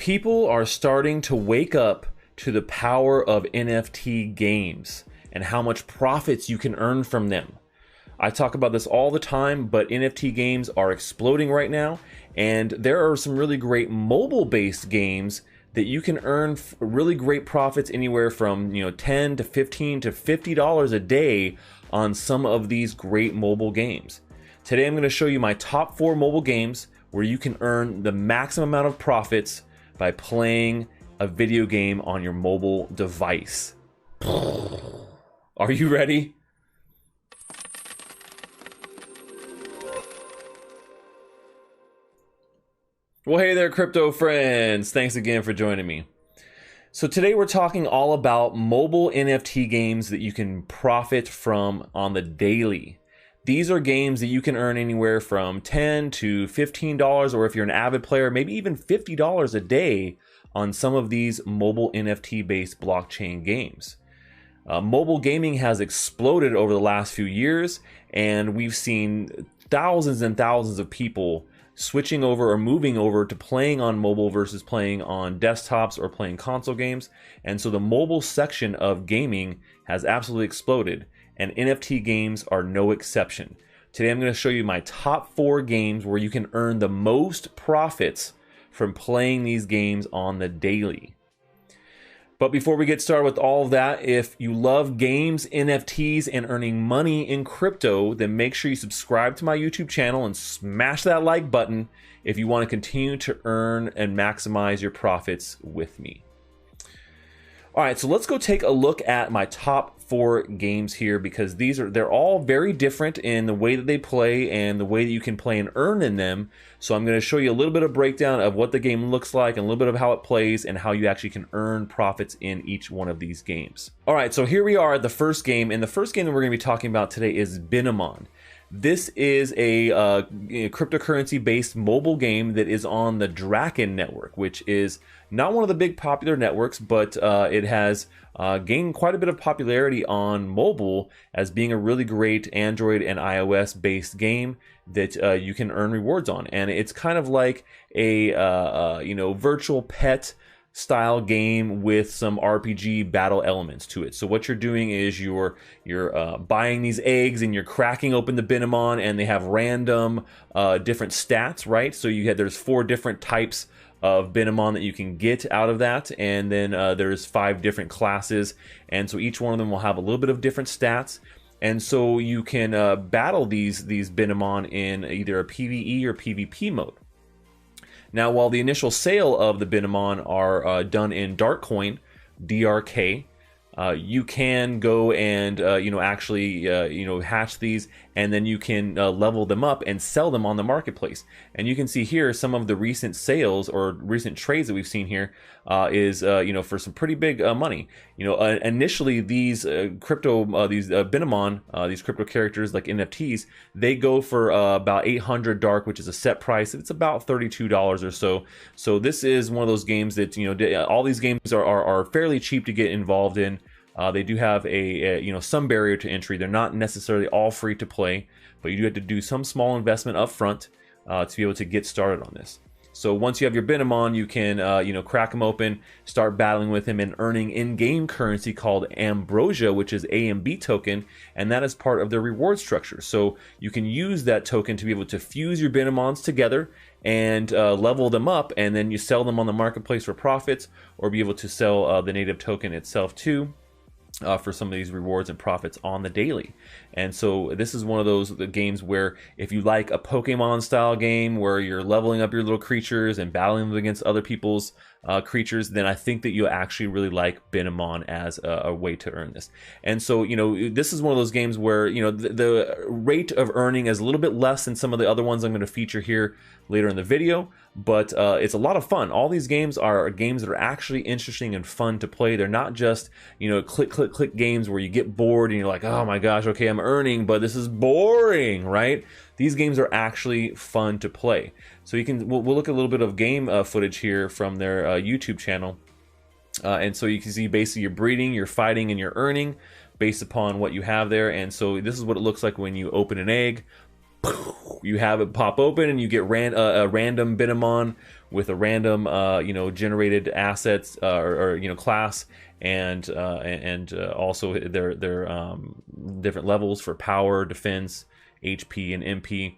People are starting to wake up to the power of NFT games and how much profits you can earn from them. I talk about this all the time, but NFT games are exploding right now, and there are some really great mobile-based games that you can earn really great profits, anywhere from $10 to $15 to $50 a day on some of these great mobile games. Today I'm going to show you my top 4 mobile games where you can earn the maximum amount of profits by playing a video game on your mobile device. Are you ready? Well, hey there, crypto friends. Thanks again for joining me. So today we're talking all about mobile NFT games that you can profit from on the daily. These are games that you can earn anywhere from $10 to $15, or if you're an avid player, maybe even $50 a day on some of these mobile NFT-based blockchain games. Mobile gaming has exploded over the last few years, and we've seen thousands and thousands of people switching over or moving over to playing on mobile versus playing on desktops or playing console games. And so the mobile section of gaming has absolutely exploded, and NFT games are no exception. Today I'm going to show you my top 4 games where you can earn the most profits from playing these games on the daily. But before we get started with all of that, if you love games, NFTs, and earning money in crypto, then make sure you subscribe to my YouTube channel and smash that like button if you want to continue to earn and maximize your profits with me. All right, so let's go take a look at my top 4 games here, because they're all very different in the way that they play and the way that you can play and earn in them. So I'm going to show you a little bit of breakdown of what the game looks like and a little bit of how it plays and how you actually can earn profits in each one of these games. All right, so here we are at the first game, and the first game that we're going to be talking about today is Binamon. This is a cryptocurrency-based mobile game that is on the Draken network, which is not one of the big popular networks, but it has gained quite a bit of popularity on mobile as being a really great Android and iOS-based game that you can earn rewards on. And it's kind of like a virtual pet style game with some RPG battle elements to it. So what you're doing is you're buying these eggs and you're cracking open the Binamon, and they have random different stats, right? So there's 4 different types of Binamon that you can get out of that, and then there's 5 different classes, and so each one of them will have a little bit of different stats. And so you can battle these Binamon in either a PvE or PvP mode. Now, while the initial sale of the Binamon are done in Darkcoin, DRK, you can go and actually hatch these, and then you can level them up and sell them on the marketplace. And you can see here some of the recent sales or recent trades that we've seen here is for some pretty big money. Initially these Binamon, these crypto characters like NFTs, they go for about 800 dark, which is a set price. It's about $32 or so. So this is one of those games that all these games are fairly cheap to get involved in. They do have some barrier to entry. They're not necessarily all free to play, but you do have to do some small investment up front to be able to get started on this. So once you have your Binamon, you can crack him open, start battling with him, and earning in-game currency called Ambrosia, which is AMB token, and that is part of their reward structure. So you can use that token to be able to fuse your Binamons together and level them up, and then you sell them on the marketplace for profits, or be able to sell the native token itself too, for some of these rewards and profits on the daily. And so this is one of those games where if you like a Pokemon style game where you're leveling up your little creatures and battling them against other people's creatures, then I think that you'll actually really like Binamon as a way to earn this. And so this is one of those games where the rate of earning is a little bit less than some of the other ones I'm going to feature here later in the video, but it's a lot of fun. All these games are games that are actually interesting and fun to play. They're not just click games where you get bored and you're like, oh my gosh, okay, I'm earning, but this is boring, right? These games are actually fun to play. So we'll look at a little bit of game footage here from their YouTube channel, and so you can see basically you're breeding, you're fighting, and you're earning based upon what you have there. And so this is what it looks like when you open an egg, you have it pop open, and you get a random Binomon with a random generated assets or class, and also their different levels for power, defense, HP, and MP.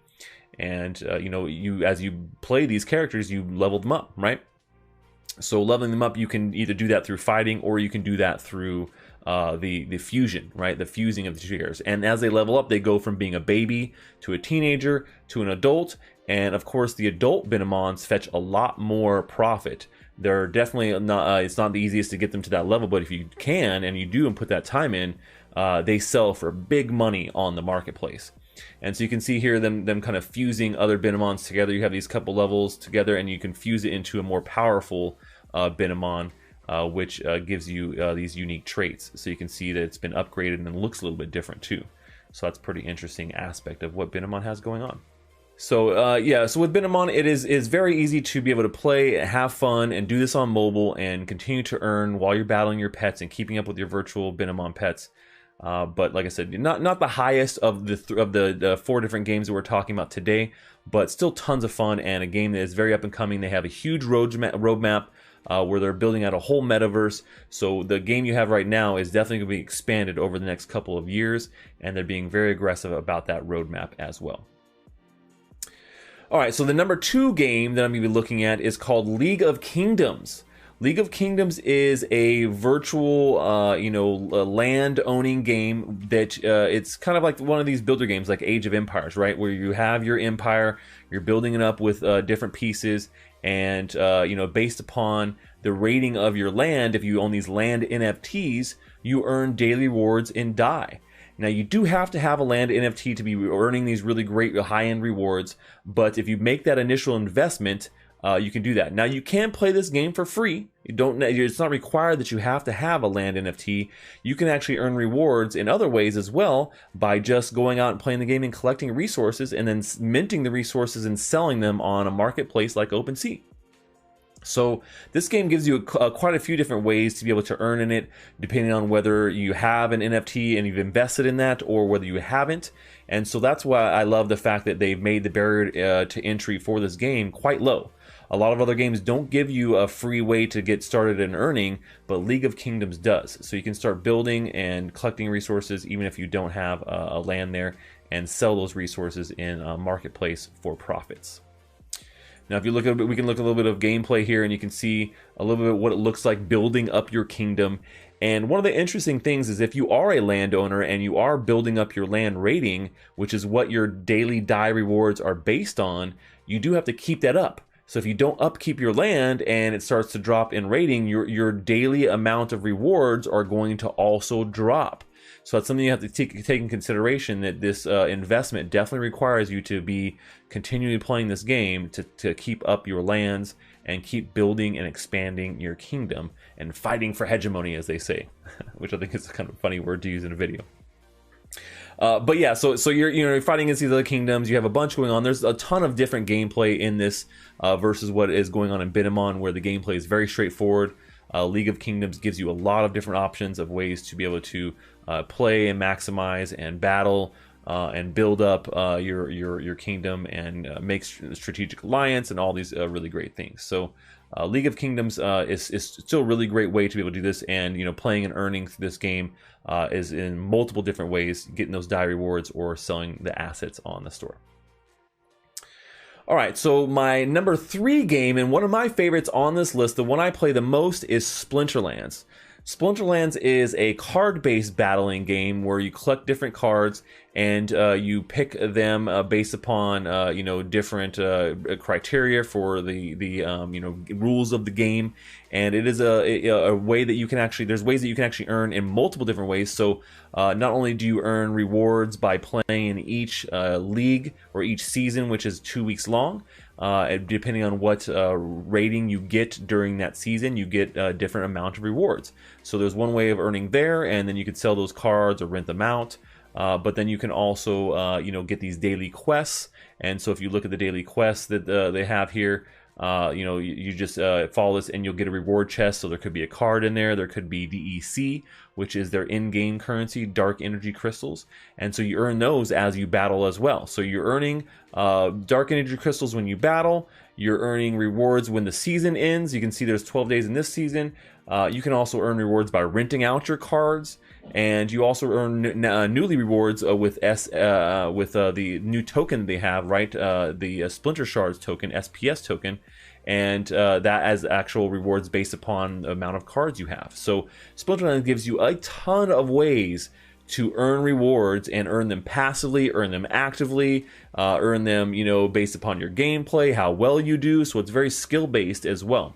And you, as you play these characters, you level them up, right? So leveling them up, you can either do that through fighting, or you can do that through the fusion, right? The fusing of the two characters. And as they level up, they go from being a baby to a teenager to an adult. And of course, the adult Binomons fetch a lot more profit. They're definitely not. It's not the easiest to get them to that level, but if you can and you do and put that time in, they sell for big money on the marketplace. And so you can see here them kind of fusing other Binomons together. You have these couple levels together, and you can fuse it into a more powerful Binomon, which gives you these unique traits. So you can see that it's been upgraded and it looks a little bit different too. So that's a pretty interesting aspect of what Binomon has going on. So yeah, so with Binomon, it is very easy to be able to play, have fun, and do this on mobile, and continue to earn while you're battling your pets and keeping up with your virtual Binomon pets. But like I said, not the highest of the 4 different games that we're talking about today, but still tons of fun, and a game that is very up and coming. They have a huge roadmap where they're building out a whole metaverse. So the game you have right now is definitely going to be expanded over the next couple of years, and they're being very aggressive about that roadmap as well. All right, so the number 2 game that I'm going to be looking at is called League of Kingdoms. League of Kingdoms is a virtual, land-owning game that it's kind of like one of these builder games like Age of Empires, right? Where you have your empire, you're building it up with different pieces, and based upon the rating of your land, if you own these land NFTs, you earn daily rewards in Dai. Now, you do have to have a land NFT to be earning these really great high-end rewards, but if you make that initial investment, you can do that. Now, you can play this game for free. It's not required that you have to have a land NFT. You can actually earn rewards in other ways as well by just going out and playing the game and collecting resources, and then minting the resources and selling them on a marketplace like OpenSea. So this game gives you quite a few different ways to be able to earn in it, depending on whether you have an NFT and you've invested in that, or whether you haven't. And so that's why I love the fact that they've made the barrier to entry for this game quite low. A lot of other games don't give you a free way to get started in earning, but League of Kingdoms does. So you can start building and collecting resources even if you don't have a land there, and sell those resources in a marketplace for profits. Now, if you look at it, we can look at a little bit of gameplay here, and you can see a little bit of what it looks like building up your kingdom. And one of the interesting things is if you are a landowner and you are building up your land rating, which is what your daily Dai rewards are based on, you do have to keep that up. So if you don't upkeep your land and it starts to drop in rating, your daily amount of rewards are going to also drop. So that's something you have to take in consideration, that this investment definitely requires you to be continually playing this game to keep up your lands and keep building and expanding your kingdom and fighting for hegemony, as they say, which I think is a kind of funny word to use in a video. But yeah, so you're fighting against these other kingdoms. You have a bunch going on. There's a ton of different gameplay in this versus what is going on in Binomon, where the gameplay is very straightforward. League of Kingdoms gives you a lot of different options of ways to be able to play and maximize and battle and build up your kingdom and make strategic alliance and all these really great things. So League of Kingdoms is still a really great way to be able to do this, and playing and earning this game is in multiple different ways, getting those Dai rewards or selling the assets on the store. All right, so my number 3 game, and one of my favorites on this list, the one I play the most, is Splinterlands. Splinterlands is a card-based battling game where you collect different cards and you pick them based upon different criteria for the rules of the game, and it is a way that you can actually, there's ways that you can actually earn in multiple different ways. So not only do you earn rewards by playing in each league or each season, which is 2 weeks long, depending on what rating you get during that season, you get a different amount of rewards. So there's one way of earning there, and then you could sell those cards or rent them out. But then you can also, get these daily quests. And so if you look at the daily quests that they have here, You just follow this and you'll get a reward chest. So there could be a card in there. There could be DEC, which is their in-game currency, dark energy crystals. And so you earn those as you battle as well. So you're earning dark energy crystals when you battle. You're earning rewards when the season ends. You can see there's 12 days in this season. You can also earn rewards by renting out your cards. And you also earn newly rewards with the new token they have, right? The Splinter Shards token, SPS token, and that as actual rewards based upon the amount of cards you have. So Splinterlands gives you a ton of ways to earn rewards and earn them passively, earn them actively, earn them, based upon your gameplay, how well you do. So it's very skill based as well.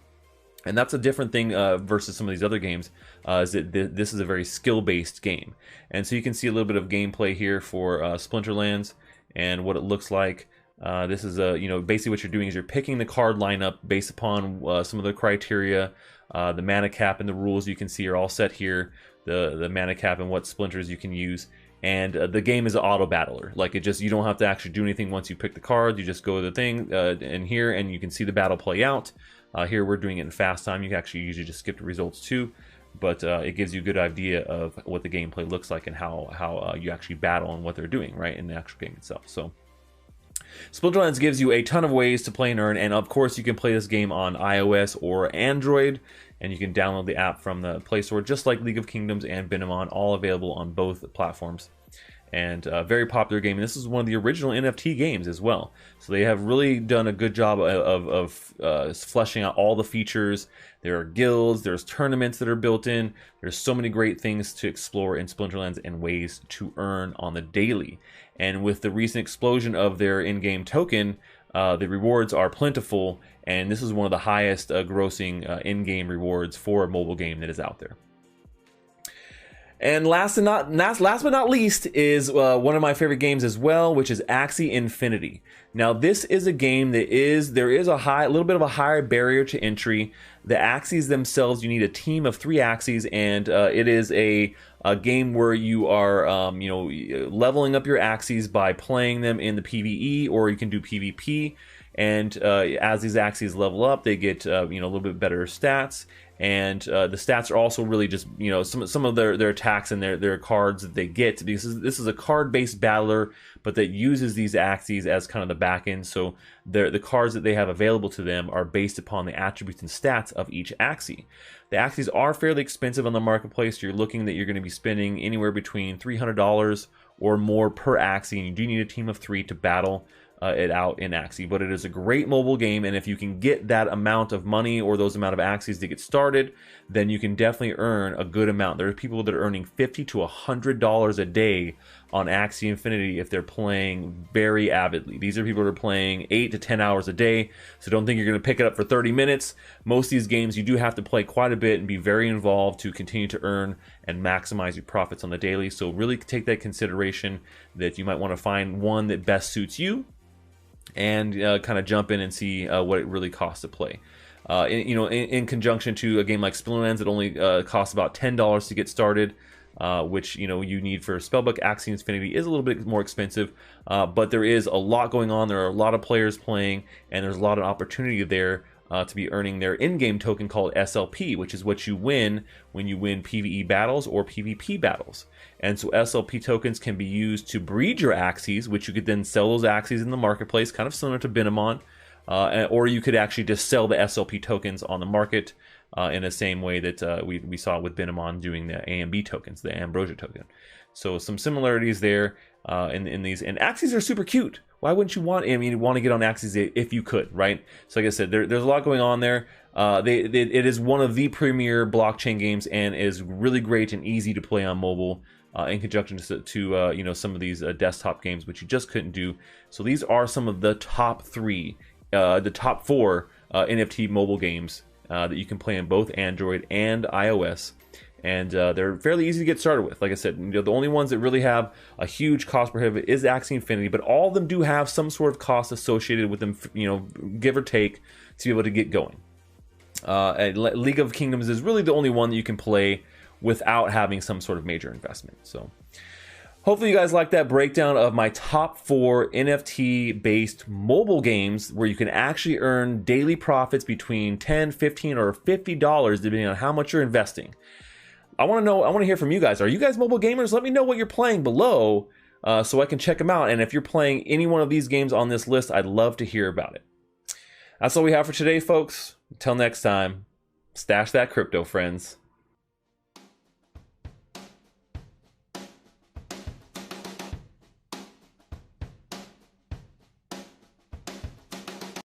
And that's a different thing versus some of these other games, is that this is a very skill-based game. And so you can see a little bit of gameplay here for Splinterlands and what it looks like. This is basically what you're doing is you're picking the card lineup based upon some of the criteria. The mana cap and the rules you can see are all set here. The mana cap and what splinters you can use. And the game is an auto battler. Like you don't have to actually do anything once you pick the card. You just go to the thing in here and you can see the battle play out. Here we're doing it in fast time. You can actually usually just skip the results too, but it gives you a good idea of what the gameplay looks like and how you actually battle and what they're doing right in the actual game itself. So Splinterlands gives you a ton of ways to play and earn, and of course you can play this game on iOS or Android, and you can download the app from the Play Store just like League of Kingdoms and Binamon, all available on both platforms. And a very popular game, and this is one of the original NFT games as well. So they have really done a good job of fleshing out all the features. There are guilds, there's tournaments that are built in. There's so many great things to explore in Splinterlands and ways to earn on the daily. And with the recent explosion of their in-game token, the rewards are plentiful, and this is one of the highest grossing in-game rewards for a mobile game that is out there. And last but not least is one of my favorite games as well, which is Axie Infinity. Now, this is a game that there is a little bit of a higher barrier to entry. The Axies themselves, you need a team of 3 Axies, and it is a game where you are, leveling up your Axies by playing them in the PvE, or you can do PvP. And as these Axies level up, they get a little bit better stats. And the stats are also really just some of their attacks and their cards that they get, because this is a card-based battler, but that uses these Axies as kind of the back end. So the cards that they have available to them are based upon the attributes and stats of each Axie. The Axies are fairly expensive on the marketplace. You're looking that you're going to be spending anywhere between $300 or more per Axie, and you do need a team of 3 to battle it out in Axie. But it is a great mobile game, and if you can get that amount of money or those amount of Axies to get started, then you can definitely earn a good amount. There are people that are earning $50 to $100 a day on Axie Infinity if they're playing very avidly. These are people that are playing 8 to 10 hours a day, so don't think you're going to pick it up for 30 minutes. Most of these games you do have to play quite a bit and be very involved to continue to earn and maximize your profits on the daily. So really take that consideration that you might want to find one that best suits you, and kind of jump in and see what it really costs to play. In conjunction to a game like Splinterlands that only costs about $10 to get started, which you need for Spellbook. Axie Infinity is a little bit more expensive, but there is a lot going on. There are a lot of players playing, and there's a lot of opportunity there to be earning their in-game token called SLP, which is what you win when you win PvE battles or PvP battles. And so SLP tokens can be used to breed your Axies, which you could then sell those Axies in the marketplace, kind of similar to Binamon, or you could actually just sell the SLP tokens on the market in the same way that we saw with Binamon doing the AMB tokens, the Ambrosia token. So some similarities there in these. And Axies are super cute. Why wouldn't you want to get on Axies if you could, right? So like I said, there's a lot going on there. It is one of the premier blockchain games and is really great and easy to play on mobile in conjunction to some of these desktop games, which you just couldn't do. So these are some of the top 4 NFT mobile games that you can play on both Android and iOS. And they're fairly easy to get started with. Like I said, the only ones that really have a huge cost prohibitive is Axie Infinity, but all of them do have some sort of cost associated with them, give or take, to be able to get going. League of Kingdoms is really the only one that you can play without having some sort of major investment. So Hopefully you guys like that breakdown of my top 4 NFT-based mobile games where you can actually earn daily profits between $10, $15, or $50 depending on how much you're investing. I want to hear from you guys. Are you guys mobile gamers? Let me know what you're playing below so I can check them out. And if you're playing any one of these games on this list, I'd love to hear about it. That's all we have for today, folks. Until next time, stash that crypto, friends.